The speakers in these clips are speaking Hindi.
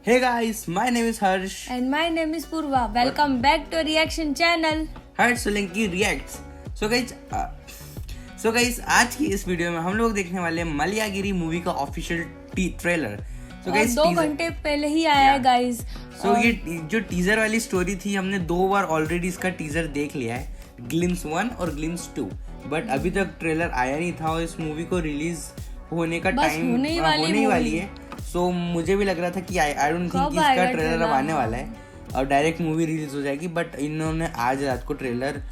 Hey guys, my name is Harsh. And my name is Purva. Welcome back to reaction channel. Harsh Solanki reacts. So guys, आज की इस वीडियो में हम लोग देखने वाले हैं मलयागिरी मूवी का ऑफिशियल ट्रेलर. So guys, 2 घंटे पहले ही आया है गाइस. So ये जो टीजर वाली स्टोरी थी हमने 2 बार ऑलरेडी इसका टीजर देख लिया है, ग्लिम्स 1 और ग्लिम्स 2. बट अभी तक ट्रेलर आया नहीं था और इस मूवी को रिलीज होने का टाइम होने ही वाली है. सो मुझे भी लग रहा था कि आई डोंट थिंक इसका ट्रेलर अब आने वाला है और डायरेक्ट मूवी रिलीज हो जाएगी. बट इन्होंने आज रात को ट्रेलर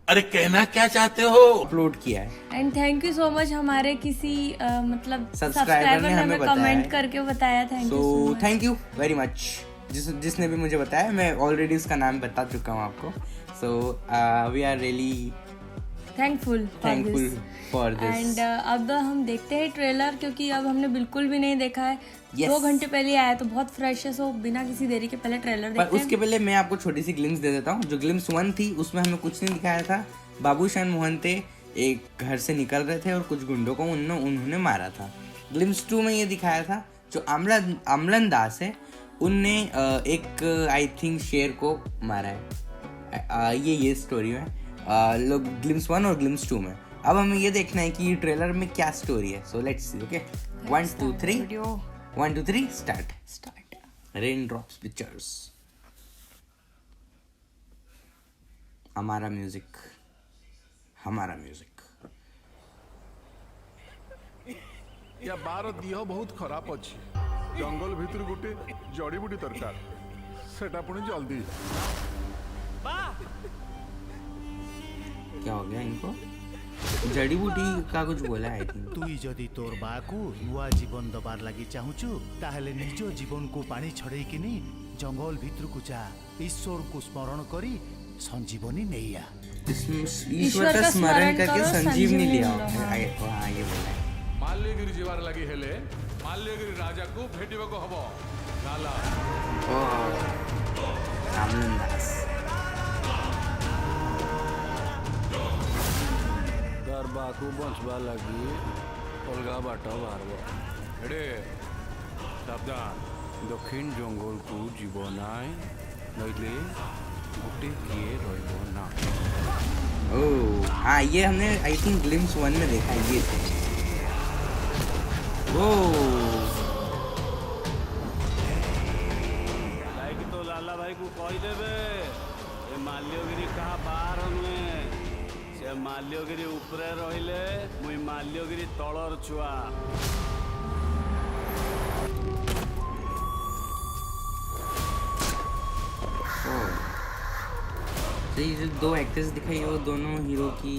अरे कहना क्या चाहते हो अपलोड किया है. And thank you so much हमारे किसी मतलब सब्सक्राइबर ने हमें कमेंट करके बताया. थैंक यू वेरी मच जिसने भी मुझे बताया. मैं ऑलरेडी उसका नाम बता चुका हूँ आपको. So we are really thankful for this. And अब हम देखते हैं ट्रेलर, क्योंकि अब हमने बिल्कुल भी नहीं देखा है. 2 घंटे पहले आया तो बहुत फ्रेश है. सो बिना किसी देरी के पहले ट्रेलर देखते हैं. पर उसके पहले मैं आपको छोटी सी ग्लिम्स दे देता हूँ. जो ग्लिम्स 1 थी उसमें हमें कुछ नहीं दिखाया था. बाबूशान मोहंते एक घर से निकल रहे थे और कुछ गुंडों को उन्होंने मारा था. ग्लिम्स 2 में ये दिखाया था जो अमलन दास है उनने एक आई थिंक शेर को मारा है. ये स्टोरी है लोग ग्लिम्स 1 और ग्लिम्स 2 में. अब हमें ये देखना है कि ट्रेलर में क्या स्टोरी है. So let's see. Okay 1 2 3 1 2 3 start. Rain drops pictures. हमारा म्यूजिक. या बार दिह बहुत खराब अच्छी. जंगल भीतर गोटे जड़ी बूटी दरकार सेटा पुणी जल्दी. क्या हो गया इनको? जड़ी बूटी का कुछ बोला है. तुई जदि तोर बाकू नुआ जीवन दबार लगी चाहूचु ताहले निज जीवन को पानी छड़े किनी जंगल भीतर को जा ईश्वर को स्मरण करी संजीवनी नैया. ईश्वर का स्मरण करके संजीवनी लिया. हाँ ये बोला है. माल्यगिरी जीवार लगी हेले माल्यगिरी राजा को भेटिबा को हबो नाला. अमलन दास. बाकू बचवा लगी अलगा बाट बाहर एडे सावधान. दक्षिण जंगल को जीव नाय नइले गोटे किए रहिबो ना. ओह हाँ ये हमने आई थिंक ग्लिम्स 1 में देखा है. ये लाइक तो लाला भाई को कहि देबे ए माल्यगिरी कहा बाहर में से माल्यगिरी ऊपरे रहिले मुई माल्यगिरी तलर छुआ. तो ये जो 2 एक्ट्रेस दिखाई वो दोनों हीरो की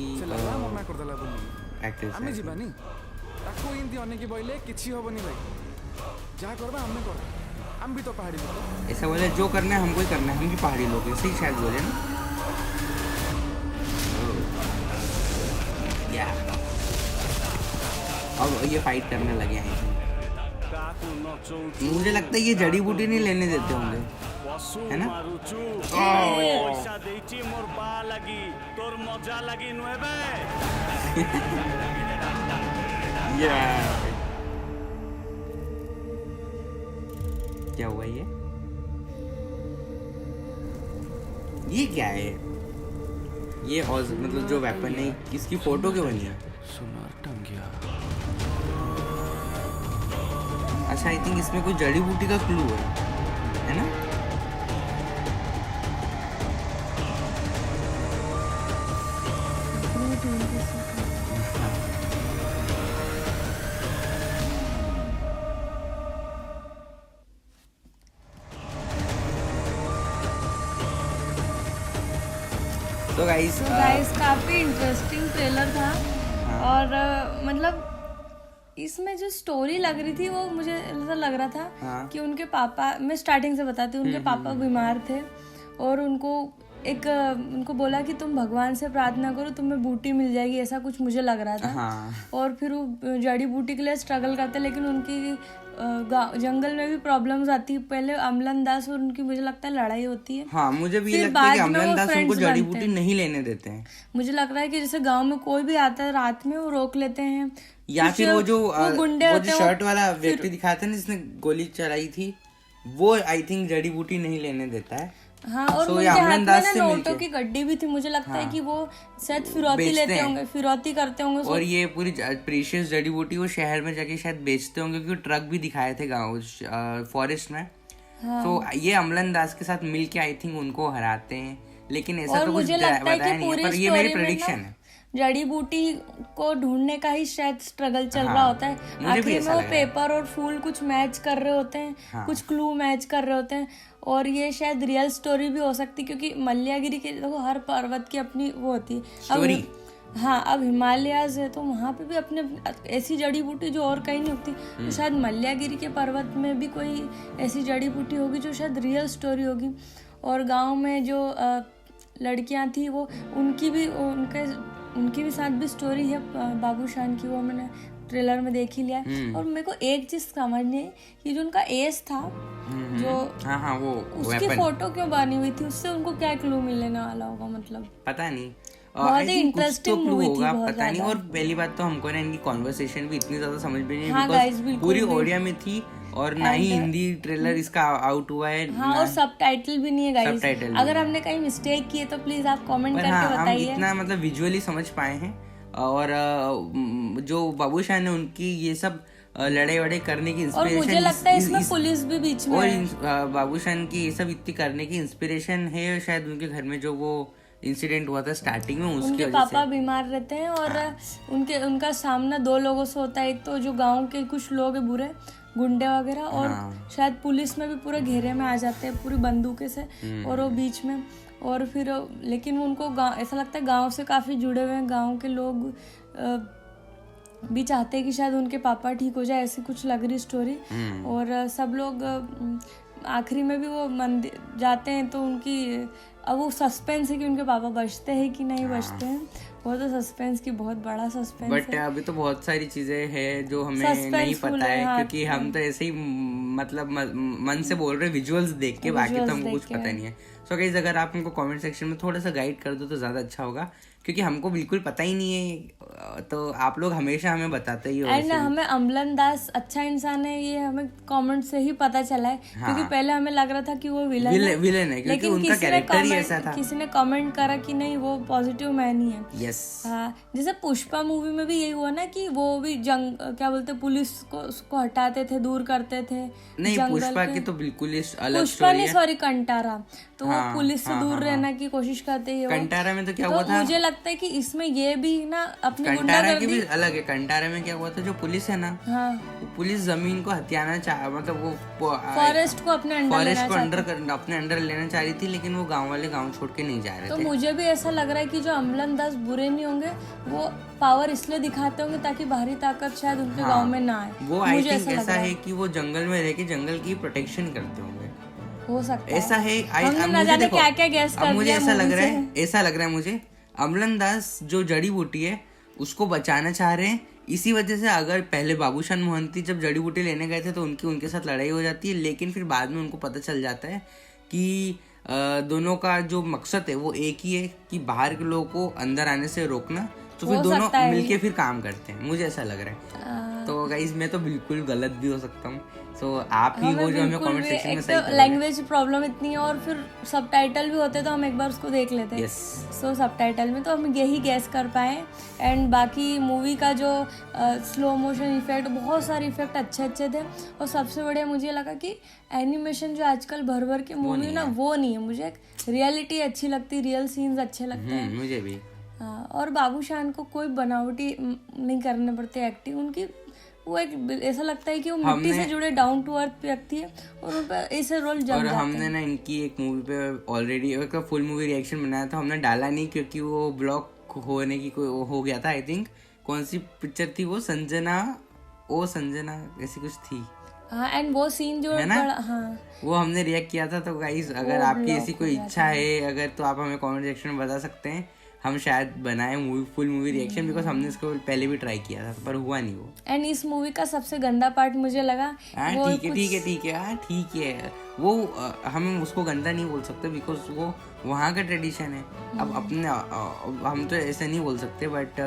एक्ट्रेस आमे जीवानी ताको इंदी अनेकी बोले किछि होबनी भाई जा करबा हमें कर. हम भी तो पहाड़ी लोग. ऐसा बोले जो करना है हमको ही करना है. हम भी पहाड़ी लोग हैं. सही शायद बोले ना. या अब ये फाइट करने लगे हैं. मुझे लगता है ये जड़ी बूटी नहीं लेने देते होंगे, है ना? पैसा देती मोर बा लगी तोर मजा लगी नुएबे. क्या हुआ ये क्या है? ये मतलब जो वेपन है किसकी फोटो क्यों बनी है? सुनार टंगिया. अच्छा आई थिंक इसमें कोई जड़ी बूटी का क्लू है ना? तो गाइस काफी इंटरेस्टिंग ट्रेलर था. और मतलब इसमें जो स्टोरी लग रही थी वो मुझे ऐसा लग रहा था कि उनके पापा, मैं स्टार्टिंग से बताती हूँ, उनके पापा बीमार थे और उनको एक उनको बोला कि तुम भगवान से प्रार्थना करो, तुम्हें बूटी मिल जाएगी, ऐसा कुछ मुझे लग रहा था। हाँ। और फिर वो जड़ी बूटी के लिए स्ट्रगल करते, लेकिन उनकी जंगल में भी प्रॉब्लम्स आती है। पहले अमलन दास और उनकी मुझे लगता है लड़ाई होती है। हाँ, मुझे भी फिर लगता है कि बाद में अमलन वो दास उनको friends जड़ी बनते बूटी हैं। नहीं लेने देते हैं, मुझे लग रहा है कि जैसे गांव में कोई भी आता है रात में, वो रोक लेते हैं। या फिर वो जो गुंडे वो होते जो हैं, शर्ट वाला व्यक्ति दिखाया था ना जिसने गोली चलाई थी, वो आई थिंक जड़ी बूटी नहीं लेने देता है। हाँ, और So, उनके ये हाथ अमलन में दास ना से नोटों मिलके। की गड्डी भी थी। मुझे लगता है हाँ। कि वो शायद फिरौती बेचते लेते हैं। होंगे, फिरौती करते होंगे। और ये पूरी प्रीशियस जड़ी बूटी वो शहर में जाके शायद बेचते होंगे, क्योंकि ट्रक भी दिखाए थे गाँव फॉरेस्ट में। तो ये अमलन दास के साथ मिलके आई थिंक उनको हराते हैं, लेकिन ऐसा और तो कुछ मुझे लगता है बताया कि नहीं है, पूरी पर ये मेरी स्टोरी में प्रेडिक्शन ना है। जड़ी बूटी को ढूंढने का ही शायद स्ट्रगल चल हाँ, रहा होता है। मुझे भी आखिर में ऐसा वो लग रहा है। पेपर और फूल कुछ मैच कर रहे होते हैं, हाँ। कुछ क्लू मैच कर रहे होते हैं। और ये शायद रियल स्टोरी भी हो सकती है, क्योंकि मल्ल्यागिरी के देखो हर पर्वत की अपनी वो होती है। स्टोरी। हाँ, अब हिमालयाज है तो वहाँ पे भी अपने ऐसी जड़ी बूटी जो और कहीं नहीं होती। तो शायद मल्ल्यागिरी के पर्वत में भी कोई ऐसी जड़ी बूटी होगी जो शायद रियल स्टोरी होगी। और गांव में जो लड़कियां थी वो उनकी भी साथ भी स्टोरी है बाबूशान की, वो मैंने ट्रेलर में देख ही लिया। और मेरे को एक चीज समझ नहीं आई कि जो उनका एस था, जो हाँ वो उसकी weapon। फोटो क्यों बनी हुई थी, उससे उनको क्या क्लू मिलने वाला होगा? मतलब पता नहीं, बहुत I ही think कुछ interesting तो clue movie थी, होगा, बहुत पता नहीं। ज्यादा। और पहली बात तो हमको ना इनकी कॉन्वर्सेशन भी इतनी ज्यादा समझ में नहीं, हाँ, because guys, बिल्कुल पूरी भी। ओडिया में थी और ना ही हिंदी ट्रेलर इसका आउट हुआ है। हाँ, और सबटाइटल भी नहीं है गाइस। सबटाइटल भी अगर नहीं। हमने कहीं मिस्टेक की है तो प्लीज आप कमेंट पर करके हाँ, हम बताइए। इतना मतलब विजुअली समझ पाए हैं। और जो बाबूशान ने उनकी ये सब लड़ाई वड़ाई करने की और मुझे इंस्पिरेशन, लगता है इसमें पुलिस भी बीच में और है। बाबूशान की ये सब इतनी करने की इंस्पिरेशन है शायद उनके घर में जो वो इंसिडेंट हुआ था स्टार्टिंग में, उसकी उनके वजह पापा से। बीमार रहते हैं और उनका सामना दो लोगों से होता है। एक तो जो गांव के कुछ लोग हैं बुरे गुंडे वगैरह, और शायद पुलिस में भी पूरे घेरे में आ जाते हैं पूरी बंदूकें से, और वो बीच में। और फिर लेकिन उनको ऐसा लगता है गांव से काफी जुड़े हुए हैं, गांव के लोग भी चाहते हैं कि शायद उनके पापा ठीक हो जाए, ऐसी कुछ लग रही स्टोरी। और सब लोग आखिरी में भी वो मंदिर जाते हैं तो उनकी अब वो सस्पेंस है कि उनके पापा बचते हैं कि नहीं बचते हैं। वो तो सस्पेंस की बहुत बड़ा सस्पेंस बट है। अभी तो बहुत सारी चीजें हैं जो हमें Suspenseful नहीं पता है, हाँ। क्योंकि हम तो ऐसे ही मतलब मन से बोल रहे विजुअल्स देख के, बाकी तो हमको कुछ पता नहीं है। सो गाइस, अगर आप हमको कमेंट सेक्शन में थोड़ा सा गाइड कर दो तो ज्यादा अच्छा होगा, क्योंकि हमको बिल्कुल पता ही नहीं है। तो आप लोग हमेशा हमें बताते ही हो। एंड हमें अमलन दास अच्छा इंसान है, ये हमें कमेंट से ही पता चला है। क्योंकि पहले हमें लग रहा था कि वो विलन है, क्योंकि उनका कैरेक्टर ही ऐसा था। किसी ने कमेंट करा कि नहीं वो पॉजिटिव मैन ही है। यस। हाँ, जैसे पुष्पा मूवी में भी यही हुआ ना कि वो भी क्या बोलते पुलिस को उसको हटाते थे, दूर करते थे। नहीं, जंगल पुष्पा के- की तो बिल्कुल ही अलग पुष्पा स्टोरी नहीं, है। सॉरी, कंटारा। तो वो हाँ, पुलिस से हाँ, दूर हाँ, रहने की कोशिश करते हैं। कंटारा में तो क्या तो हुआ था, मुझे लगता है कि इसमें ये भी ना अपनी कंटारा की भी गुंडागर्दी। अलग है। कंटारा में क्या हुआ था, जो पुलिस है ना, हाँ, वो पुलिस जमीन को हथियाना मतलब वो फॉरेस्ट को अपने अंडर फॉरेस्ट लेना को चाहते। अपने अंडर लेना चाह रही थी, लेकिन वो गांव वाले गांव छोड़ के नहीं जा रहे तो थे। मुझे भी ऐसा लग रहा है कि जो अमलन दास बुरे नहीं होंगे, वो पावर इसलिए दिखाते होंगे ताकि बाहरी ताकत शायद उनके गांव में ना आए। वो आई मुझे थिंक ऐसा लग ऐसा रहा है कि वो जंगल में रह के जंगल की प्रोटेक्शन करते होंगे, हो सकता है। ऐसा है। हमने ना जाने क्या-क्या guess कर मुझे दिया ऐसा लग movie रहा से। है, ऐसा लग रहा है मुझे, अमलन दास जो जड़ी बूटी है उसको बचाना चाह रहे हैं। इसी वजह से अगर पहले बाबूशान मोहंती जब जड़ी बूटी लेने गए थे तो उनके साथ लड़ाई हो जाती है, लेकिन फिर बाद में उनको पता चल जाता है कि दोनों का जो मकसद है वो एक ही है कि बाहर के लोगों को अंदर आने से रोकना। तो फिर हो दोनों सकता है। मिलके फिर काम करते हैं, मुझे ऐसा लग रहा है। तो गाइस, मैं तो बिल्कुल गलत भी हो सकता हूँ। सो आप ही वो जो हमें कमेंट सेक्शन में सही करोगे। लैंग्वेज प्रॉब्लम इतनी है, और फिर सबटाइटल भी होते तो हम एक बार उसको देख लेते। यस। सो सबटाइटल में तो हम यही गैस कर पाए। एंड बाकी मूवी का जो स्लो मोशन इफेक्ट, बहुत सारे इफेक्ट अच्छे थे। और सबसे बढ़िया मुझे लगा कि एनिमेशन जो आजकल भर भर के मूवी ना, वो नहीं है। मुझे रियलिटी अच्छी लगती, रियल सीन्स अच्छे लगते हैं। मुझे भी। हाँ, और बाबूशान को कोई बनावटी नहीं करने पड़ते एक्टिंग उनकी। वो एक ऐसा लगता है कि वो मिट्टी से जुड़े डाउन टू अर्थ व्यक्ति है, और उन पर ऐसे रोल जम और जाते हमने हैं। ना इनकी एक मूवी पे ऑलरेडी एक फुल मूवी रिएक्शन बनाया था, हमने डाला नहीं क्योंकि वो ब्लॉक होने की कोई हो गया था। आई थिंक कौन सी पिक्चर थी वो, संजना ऐसी कुछ थी। हाँ एंड वो सीन जो है ना? हाँ वो हमने रिएक्ट किया था। तो गाइस अगर आपकी ऐसी कोई इच्छा है अगर, तो आप हमें कमेंट सेक्शन में बता सकते हैं, हम शायद बनाए फुल मूवी रिएक्शन, बिकॉज हमने इसको पहले भी ट्राई किया था पर हुआ नहीं वो। एंड इस मूवी का सबसे गंदा पार्ट मुझे लगा वो ठीक है वो हम उसको गंदा नहीं बोल सकते बिकॉज वो वहाँ का ट्रेडिशन है। अब अपने हम तो ऐसे नहीं बोल सकते, बट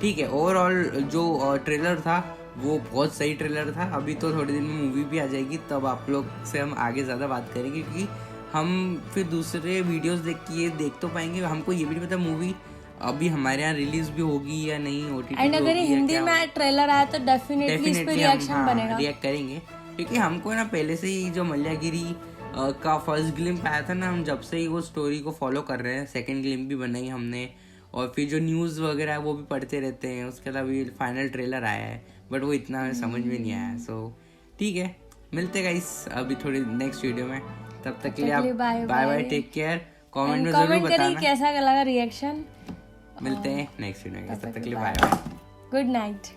ठीक है। ओवरऑल जो ट्रेलर था वो बहुत सही ट्रेलर था। अभी तो थोड़े दिन में मूवी भी आ जाएगी, तब आप लोग से हम आगे ज़्यादा बात करेंगे, क्योंकि हम फिर दूसरे वीडियोस देख तो पाएंगे। हमको ये भी नहीं पता मूवी अभी हमारे यहाँ रिलीज भी होगी या नहीं, OTT एंड अगर हिंदी में ट्रेलर आया तो डेफिनेटली इस पे रिएक्शन बनेगा, रिएक्ट करेंगे। क्योंकि हमको ना पहले से ही जो मल्लागिरी का फर्स्ट ग्लिम्प आया था ना, हम जब से ही वो स्टोरी को फॉलो कर रहे हैं। सेकंड ग्लिम्प भी बनाई हमने, और फिर जो न्यूज़ वगैरह है वो भी पढ़ते रहते हैं। उसके अलावा भी फाइनल ट्रेलर आया है, बट वो इतना हमें समझ में नहीं आया। सो ठीक है, मिलते गाइस अभी थोड़ी नेक्स्ट वीडियो में। तब तक के लिए आप bye bye, take care. Comment में जरूर बताना कैसा लगा रिएक्शन। मिलते हैं नेक्स्ट वीडियो में, तब तक के लिए बाय बाय, गुड नाइट।